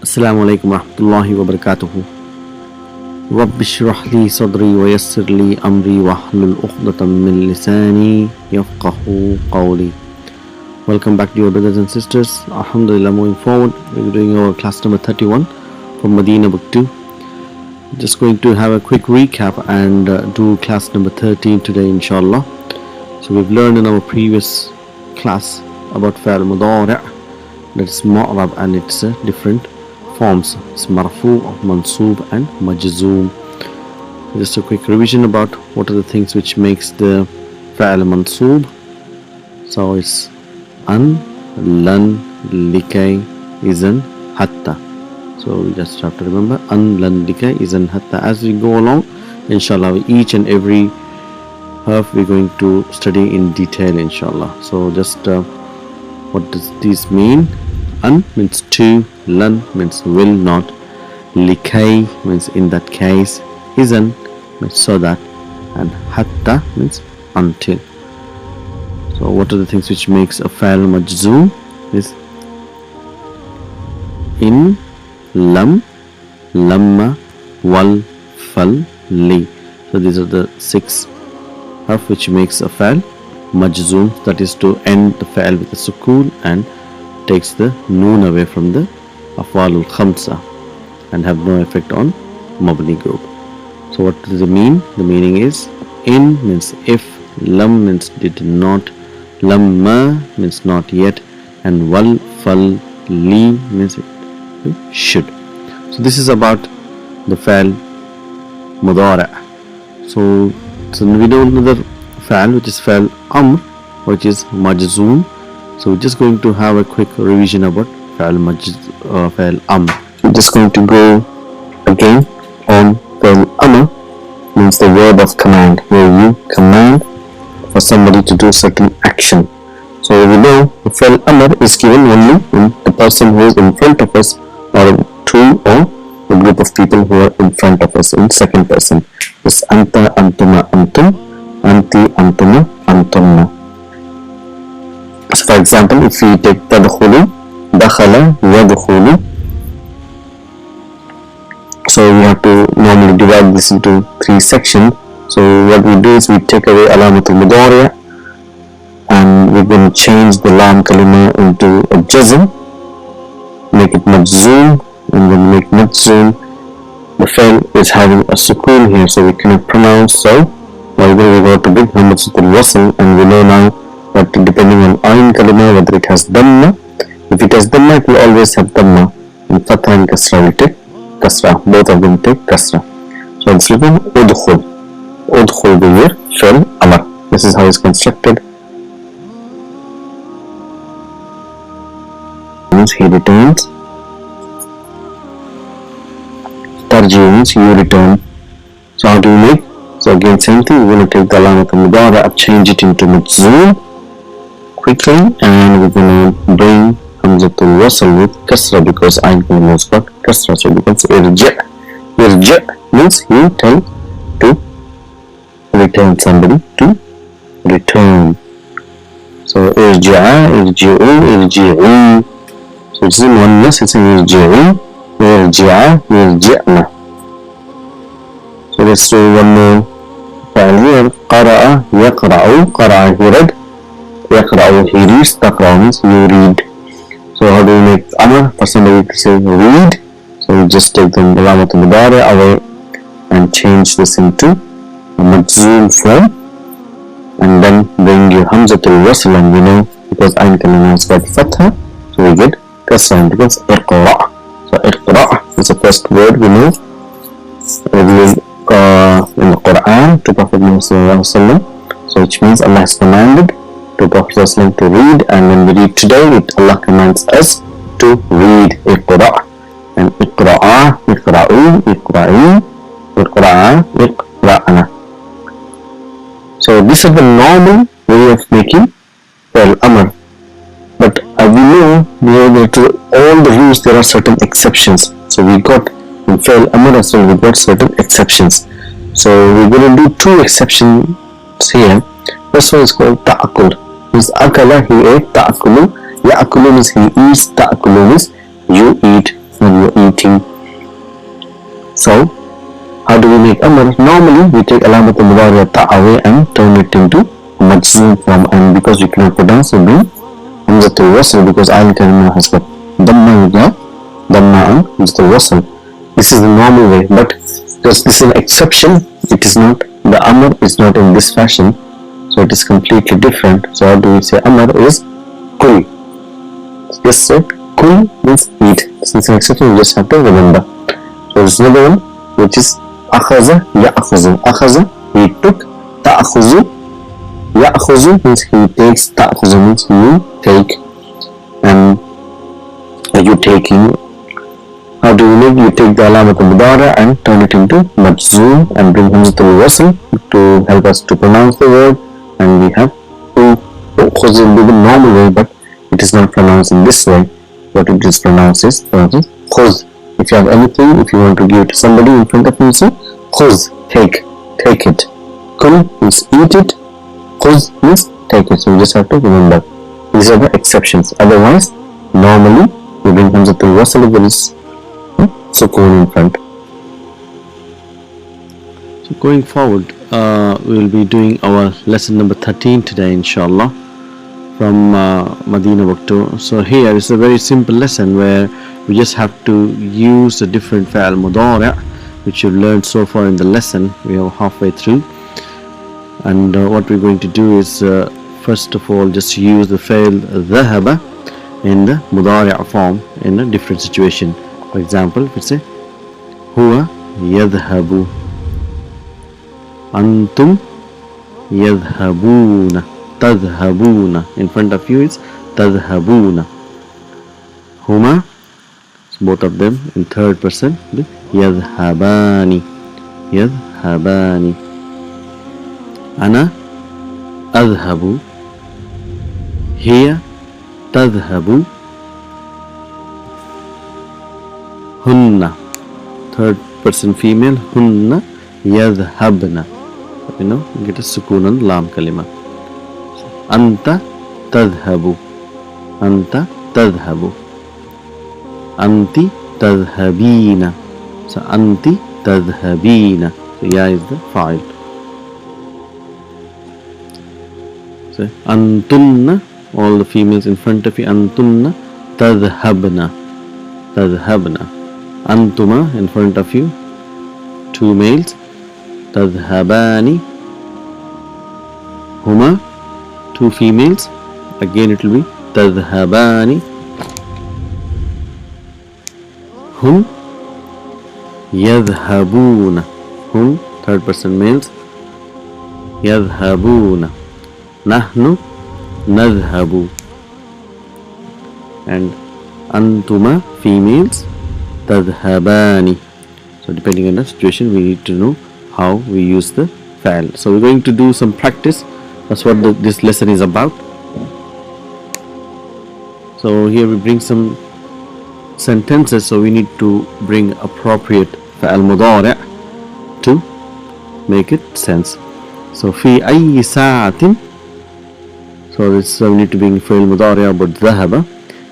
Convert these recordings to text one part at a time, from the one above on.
السلام عليكم ورحمة الله وبركاته. رب اشرح لي صدري ويسر لي أمري واحلل عقدة من لساني يفقه قولي. Welcome back, dear brothers and sisters. Alhamdulillah, moving forward, we're doing our class number 31 from Madina book 2. Just going to have a quick recap and do class number 13 today, inshallah. So we've learned in our previous class about fa'al mudari', that's mu'rab, and its different forms. It's marfu', mansoob and majzoom. Just a quick revision about what are the things which makes the fa'al mansoob. So it's an, lan, likay, izan, hatta. So we just have to remember an, lan, likay, izan, hatta. As we go along, inshallah, each and every harf we're going to study in detail, inshallah. So just what does this mean? An means to, lan means will not, likay means in that case, izan means so that, and hatta means until. So what are the things which makes a fa'al majzoom? Is in, lam, lamma, wal, fal, li. So these are the 6 harf which makes a fa'al majzoom, that is to end the fa'al with a sukoon and takes the noon away from the af'alul khamsa and have no effect on mabni group. So what does it mean? The meaning is in means if, lam means did not, lamma means not yet, and wal, fal, li means it should. So this is about the fa'al mudari'. So we know another fa'al which is fa'al amr, which is majzoom. So we're just going to have a quick revision about fa'al amr. We're just going to go again on fa'al amr, means the word of command, where you command for somebody to do certain action. So we know the fa'al amr is given only when the person who is in front of us, or two or a group of people who are in front of us in second person. This anta, antuma, antum, anti, antuma, antumna. So for example, if we take tadkhulu, dakhala, yadkhulu, so we have to normally divide this into 3 sections. So what we do is we take away alamatul mudari' and we're going to change the lam kalima into a jazm, make it majzoom, and when we make majzoom, the fa'il is having a sukoon here, so we cannot pronounce. So we're going to big hamzatul wasl, and we know now that depending on ayn kalima whether it has dhamma. If it has dhamma, it will always have dhamma, and fatha and kasra will take kasra. Both of them take kasra. So it's written udkhul. Udkhul the word fa'il amr. This is how it's constructed. He returns. Tarji means you return. So how do we make? So again same thing, we're going to take the alamat al-mudari', change it into majzoom quickly, and we're going to bring hamzatul wasl with kasra because ayn kalima has got kasra. So it becomes irja'. Irja' means you tell to return somebody to return. So irja'a, irji'u, irji'u. So it's in oneness, it's in irji'u, irja'a, irji'na. So let's do one more fa'al here. Qara'a, yaqra'u, qara'a he read, yaqra'u he reads, taqra'u means you read. So how do we make amr for somebody to say read? So we just take the alamat al-mudari' away and change this into a majzoom form, and then bring your hamzatul wasl, and we know because ayn kalima has got fatha, so we get kasra and becomes iqra'. So iqra' is the first word we know in the Quran to Prophet Muhammad. So which means Allah has commanded to Prophet to read, and when we read today, Allah commands us to read. Iqra', and iqra'a, iqra'u, iqra'i, iqra'a, iqra'na. So these are the normal way of making fa'al amr. But we know that to all the rules there are certain exceptions. So we got in fa'al amr as well, we got certain exceptions. So we're going to do 2 exceptions here. First one is called ta'akul. Means akala, he ate, ta'akulu. Ya'akulu means he eats, ta'akulu means you eat when you eating. So, how do we make amr? Normally, we take alamat al-mudari away and turn it into majzoom form, and because we cannot pronounce it, bring hamzatul wasl because al kalima has got dhamma and hamzatul wasl. This is the normal way, but because this is an exception, it is not. The amr is not in this fashion, so it is completely different. So how do we say amr is kul? Just say kul means eat. Since an exception, you just have to remember. So there's another one which is akhaza ya'khuzu. Akhaza, he took. Ta'khuzu, ya'khuzu means he takes. Ta'khuzu means you take. And you taking. How do you make? You take the alamat al-mudara and turn it into majzoom and bring hamzatul wasl to help us to pronounce the word. And we have to khuz in the normal way, but it is not pronounced in this way. What it is pronounced is khuz. If you have anything, if you want to give it to somebody in front of you, say khuz, take it. Kul means eat it. Khuz means take it. So you just have to remember. These are the exceptions. Otherwise, normally we bring hamzatul wasl if there is sukoon in front. So going forward, we will be doing our lesson number 13 today, inshallah, from Madina book 2. So here is a very simple lesson where we just have to use the different fa'al mudari' which you've learned so far in the lesson. We are halfway through, and what we're going to do is first of all just use the fa'al dhahaba in the mudari' form in a different situation. For example, if we say huwa yadhhabu, antum yadhhabuna, tadhhabuna. In front of you is tadhhabuna. Huma, both of them in third person, yadhhabani, yadhhabani. Ana adhhabu, hiya tadhhabu, hunna, third person female, hunna yadhhabna. You get a sukoon on lam kalima. Anta tadhhabu, anta tadhhabu, anti tadhhabina. So anti tadhhabina. So ya is the fa'il. So antunna, all the females in front of you, antunna tadhhabna, tadhhabna. Antuma in front of you, two males, tadhhabani. Huma, two females, again it will be tadhhabani. Hum yadhhabuna, hum third person males, yadhhabuna. Nahnu nadhhabu, and antuma females, tadhhabani. So depending on the situation, we need to know how we use the fa'al. So we're going to do some practice. That's what this lesson is about. So here we bring some sentences, so we need to bring appropriate fa'al mudari' to make it sense. So fi ayyi sa'atin, so this we need to bring fa'al mudari' about dhahaba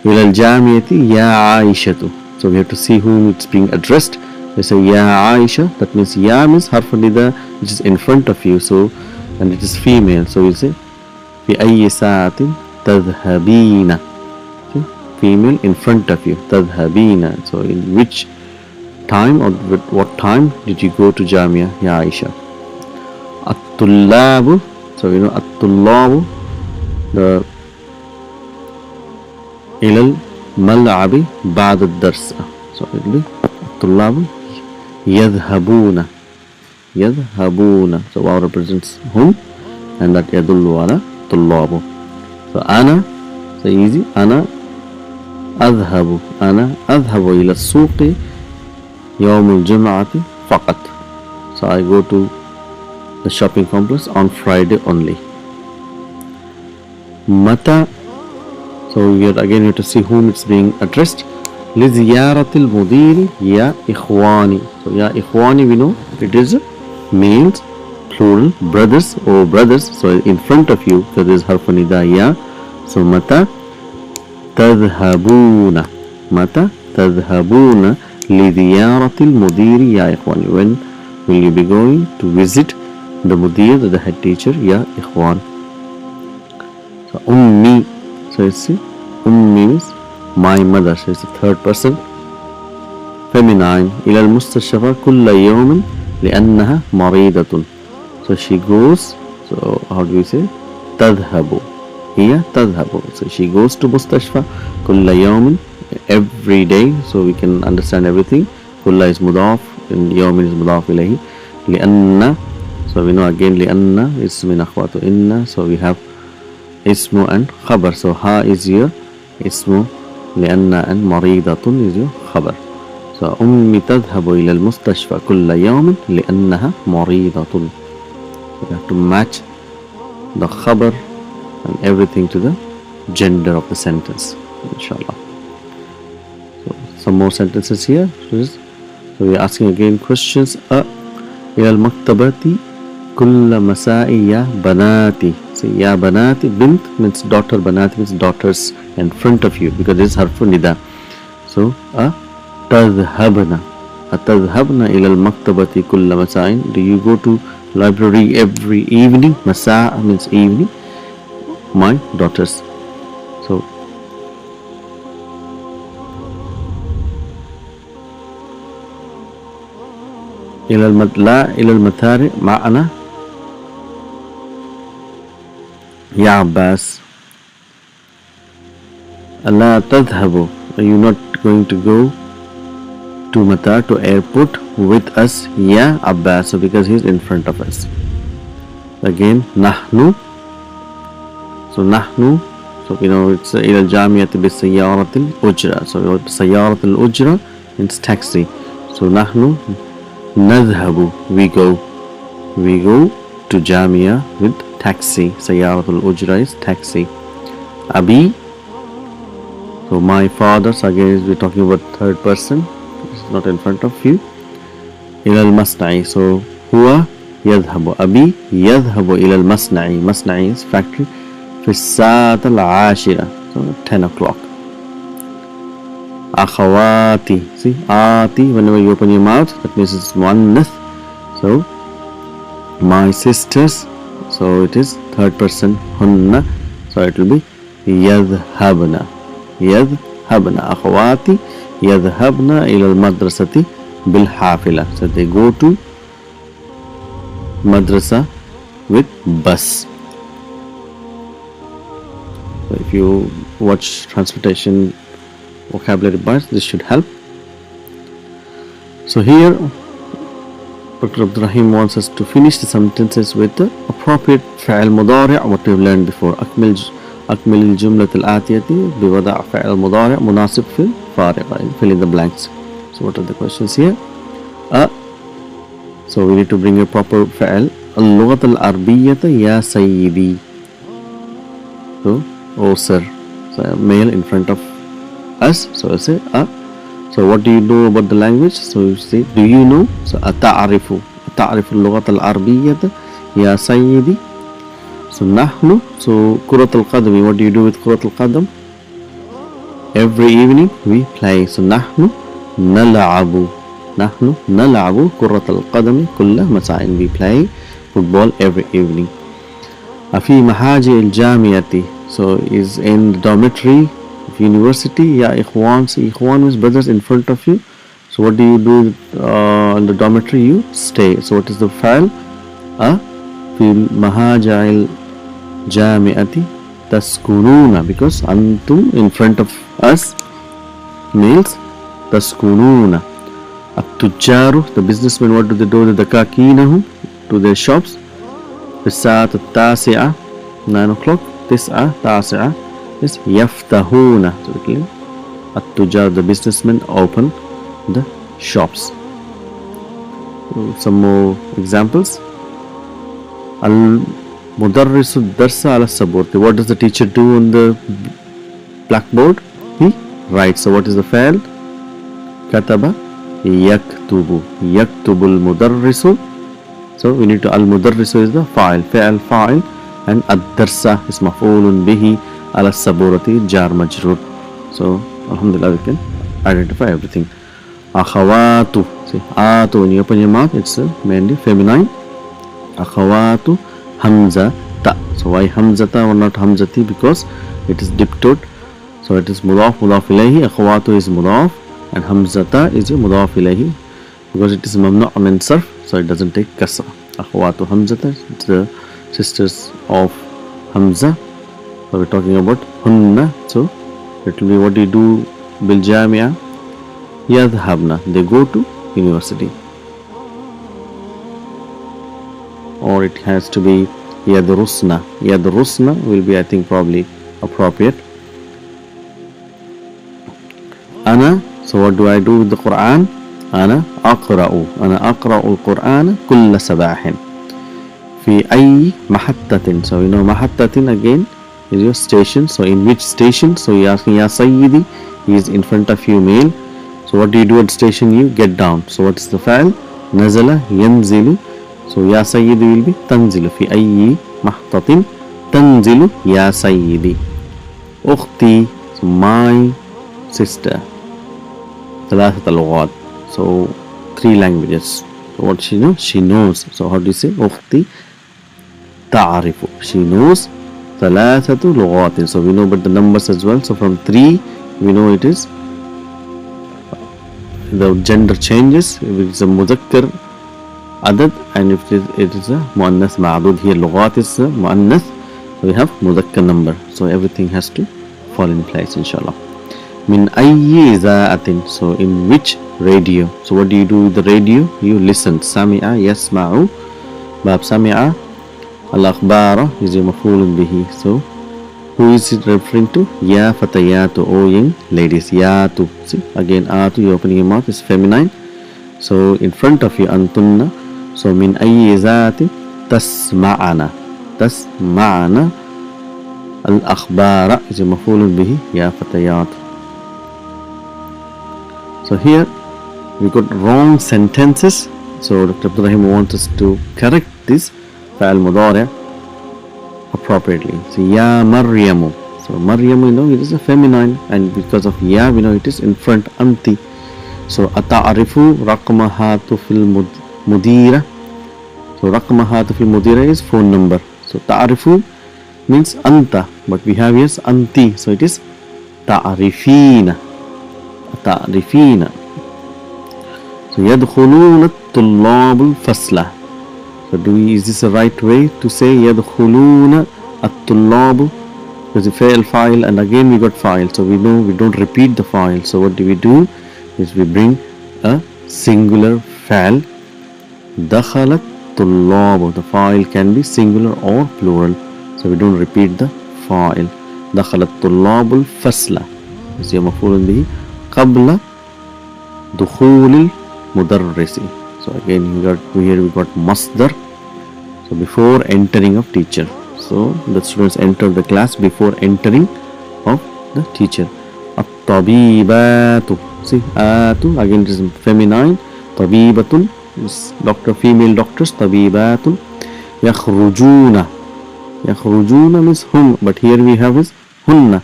ila al-jamiyati ya aishatu. So we have to see whom it's being addressed. We say ya Aisha, that means ya means harf nida, which is in front of you, so and it is female, so we say fi ayyi sa'atin tadhhabina, female in front of you, tadhhabina. So in which time or what time did you go to Jamia, ya Aisha? At-tullabu, so at-tullabu, the ilal mal'abi ba'd ad-dars. So it will be at-tullabu yadhhabuna, yadhhabuna. So waw represents hum, and that yadullu ala tullabu. So ana, so easy, ana adhhabu, ana adhhabu ila suqi yawm al-jum'ati faqat. So I go to the shopping complex on Friday only. Mata, so here again you have to see whom it's being addressed. لزيارة المدير يا إخواني. So ya إخواني, we know it is males, plural, brothers or brothers. So in front of you, so there is harf nida ya. So mata tadhhabuna, mata tadhhabuna لزيارة المدير يا إخوان. When will you be going to visit the mudir, the head teacher, يا إخوان. So أمي, so it's أمي means my mother, so it's the third person feminine. إلى المستشفى كل يوم لأنها مريضة. So she goes, so how do we say, تذهب, هي تذهب, so she goes to مستشفى كل يوم, every day, so we can understand everything. كل is مضاف and يوم is مضاف إليه. لأن, so we know again لأن is من أخوات إن, so we have اسم and خبر. So ها is your اسم, لأن and مريضة is your خبر. So أمي تذهب إلى المستشفى كل يوم لأنها مريضة. We have to match the خبر and everything to the gender of the sentence, inshallah. So some more sentences here. So we are asking again questions. إلى المكتبة كل مساء يا بناتي. So يا بناتي, bint means daughter, بناتي means daughters in front of you because this is harf nida. So تذهبن, أتذهبن إلى المكتبة كل مساء, do you go to library every evening? مساء means evening, my daughters. So لا إلى المتاري معنا يا عباس. لا تذهب, are you not going to go to Matar, to airport with us يا عباس, so because he is in front of us. Again نحن, so نحن, so you know it's إلى الجامعة بالسيارة الأجرة, so سيارة الأجرة means taxi. So نحن نذهب, we go to Jamia with taxi. سيارة الأجرة is taxi. أبي, so my father, so again we're talking about third person, it's not in front of you. إلى المصنع, so هو يذهب, أبي يذهب إلى المصنع, مصنع is factory, في الساعة العاشرة, so 10 o'clock. أخواتي, see آتي, whenever you open your mouth that means it's muannath. So my sisters, so it is third person hunna, so it will be يذهبن, يذهبن. أخواتي يذهبن إلى المدرسة بالحافلة, so they go to madrasa with bus. So if you watch transportation vocabulary bars, this should help. So here Dr. Abdurrahim wants us to finish the sentences with the appropriate فعل مضارع, what we have learned before. أكمل الجملة الآتية بوضع فعل مضارع مناسب في الفارغة, fill in the blanks. So what are the questions here? So we need to bring a proper فعل. اللغة العربية يا سيدي, so oh sir, so male in front of us, so I say so what do you know about the language? So you say do you know? So أتعرف اللغة العربية يا سيدي. So نحن, so كرة القدم, what do you do with كرة القدم? Every evening we play. So نحن نلعب كرة القدم كل مساء, we play football every evening. في محاجئ الجامعة, so is in the dormitory of university يا إخوان, so إخوان means brothers in front of you. So what do you do in the dormitory? You stay. So what is the file? في محاجئ الجامعة تسكنون, because أنتم in front of us males, تسكنون. التجار, the businessmen, what do they do? دكاكينهم, to their shops. في الساعة التاسعة, 9 o'clock, 9 is يفتحون, so التجار, the businessmen, open the shops. Some more examples. المدرس الدرس على السبورة, what does the teacher do on the blackboard? He writes. So what is the فعل? كتب يكتب المدرس. So we need to المدرس is the فاعل, فاعل, and الدرس is مفعول به على السبورة جار مجرور. So alhamdulillah we can identify everything. Akhawatu. See, atu, when you open your mouth, it's mainly feminine. Akhawatu hamza ta. So why hamzata or not hamzati? Because it is diptoed. So it is mudaf, mudaf ilayhi. Akhawatu is mudaf, and hamzata is mudaf ilayhi. Because it is mamnu' min sarf, so it doesn't take kasra. Akhawatu hamzata, it's the sisters of Hamza. So we're talking about hunna. So it will be, what do you do bil jamia? Yadhabna, they go to university. Or it has to be yadrusna. Yadrusna will be, I think, probably appropriate. Ana, so what do I do with the Quran? Ana aqra'u al-Quran kulla sabahin. Fi ay mahattatin. So you know mahattatin again is your station. So in which station? So you're asking ya sayyidi, he is in front of you, male. So what do you do at station? You get down. So what is the fa'al? Nazala yanzilu. So ya sayyidi will be tanzilu. Fi ayyi mahtatin tanzilu ya sayyidi. Ukhti, so my sister. Thalathat al-lughat. So 3 languages. So what she knows? She knows. So how do you say? Ukhti ta'arifu. She knows thalathatu lughatin. So we know about the numbers as well. So from 3 we know it is the gender changes. If it is a muzakkar adad, and if it is a muannath ma'adud, here lughat is a muannath, we have muzakkar number. So everything has to fall in place, inshallah. Min ayyi za'atin. So in which radio? So what do you do with the radio? You listen. Sami'a yasma'u. Bab sami'a al-akhbara is a maf'ulun bihi. So who is it referring to? Ya fatayatu, O young ladies. Yatu. See, again atu, you opening your mouth, is feminine. So in front of you, antunna. So min ayyi za'atin tasma'ana. Tasma'ana al-akhbara is a maf'ulun bihi. Ya fatayatu. So here we got wrong sentences. So Dr. Abdul Rahim wants us to correct this fa'al mudari' appropriately. So ya Maryamu. So Maryamu, you know, it is a feminine, and because of ya, we know it is in front, anti. So ata'arifu raqma hatifil mudira. So raqma hatifil mudira is phone number. So ta'arifu means anta, but we have yes anti, so it is ta'arifina. Ta'rifina. So yadkhuluna at-tullab al-fasla. So is this the right way to say yadkhuluna at-tullab? Because the fail file, and again we got file, so we know we don't repeat the file. So what do? Is we bring a singular file. Dakhalat tullab. The file can be singular or plural, so we don't repeat the file. Dakhalat tullab al-fasla. Is your maf'ulun bihi qabla dukhul al-mudarrisi. So again here we got masdar. So before entering of teacher. So the students enter the class before entering of the teacher. At-tabibatu. See, atu again it is feminine. Tabibatun is doctor, female doctors. Tabibatun. Yakhrujuna. Yakhrujuna means hum, but here we have is hunna.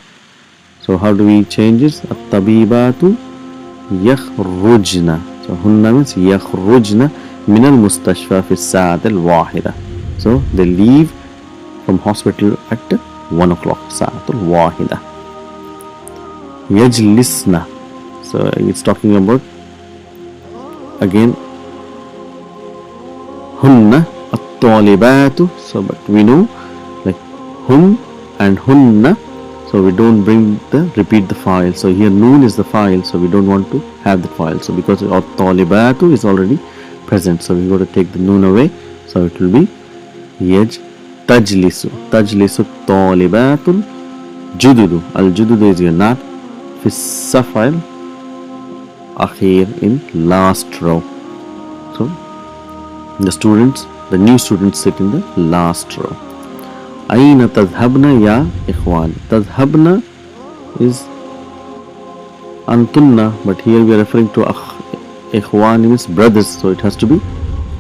So how do we change this? At-tabibatu yakhrujna. So hunna means yakhrujna min al-mustashfa fi as-sa'at al-wahida. So they leave from hospital at 1 o'clock. Sa'at al-wahida. Yajlisna. So it's talking about again hunna at-talibatu. So but we know like hum and hunna. So we don't repeat the file. So here noon is the file, so we don't want to have the file. So because our talibatu is already present, so we got to take the noon away. So it will be tajlisu. Tajlisu talibatul jududu. Al jududu is your not fi safal akhir, in last row. So the new students sit in the last row. Aina tadhhabna ya ikhwan. Tadhhabna is antunna, but here we are referring to ikhwan means brothers, so it has to be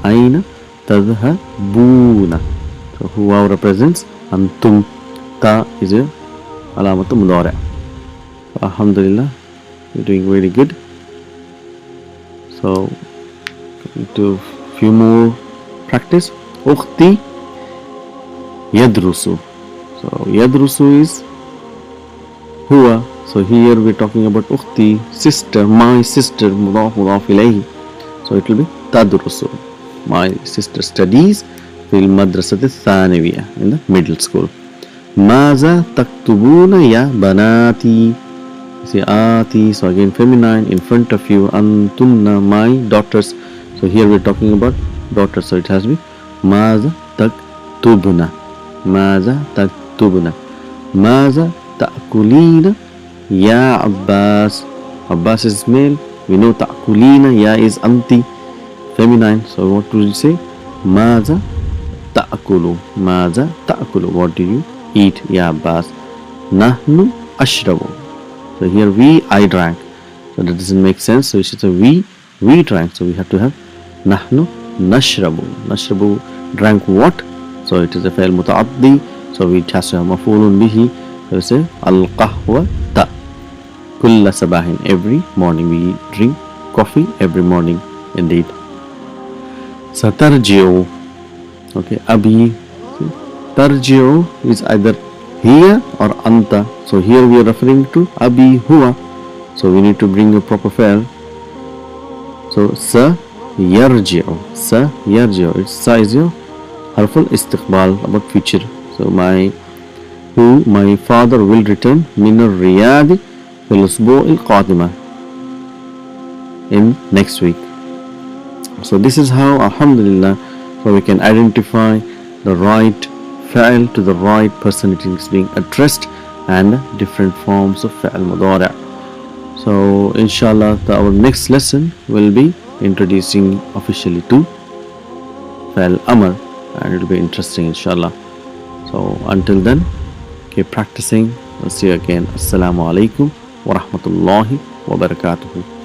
aina tadhhabuna. So who represents antum. Ta is a alamatu mudari'. Alhamdulillah, you're doing very good. So do few more practice. أختي يدرس. So يدرس is هو. So here we're talking about أختي, sister, my sister, مضاف مضاف إليه. So it will be تدرس. My sister studies في المدرسة الثانوية, in the middle school. ماذا تكتبون يا بناتي. See آتي, so again feminine in front of you. أنتن, my daughters. So here we're talking about daughters, so it has to be ماذا تكتبن. ماذا تكتبن. ماذا تأكلين يا عباس. Abbas is male. We know تأكلين, يا is أنتِ, feminine. So what do you say? ماذا تأكل. ماذا تأكل. What do you eat يا عباس. نحن أشرب. So here we, I drank. So that doesn't make sense. So we should say we drank. So we have to have نحن نشرب. نشرب, drank what? So it is a فعل متعدي. So we has to have مفعول به. So we say القهوة. كل صباح, every morning. We drink coffee every morning indeed. سترجع. Okay, أبي. ترجع is either here or أنت. So here we are referring to أبي هو. So we need to bring a proper fa'il. So سيرجع. سيرجع. It's sa is your حرف الاستقبال, about future. So my father will return من الرياض في الأسبوع القادمة, in next week. So this is how, alhamdulillah, so we can identify the right fa'il to the right person it is being addressed, and different forms of fa'il mudari'. So inshallah our next lesson will be introducing officially to fa'il amr, and it will be interesting inshallah. So until then, keep practicing. We'll see you again. Assalamu alaikum wa rahmatullahi wa barakatuhu.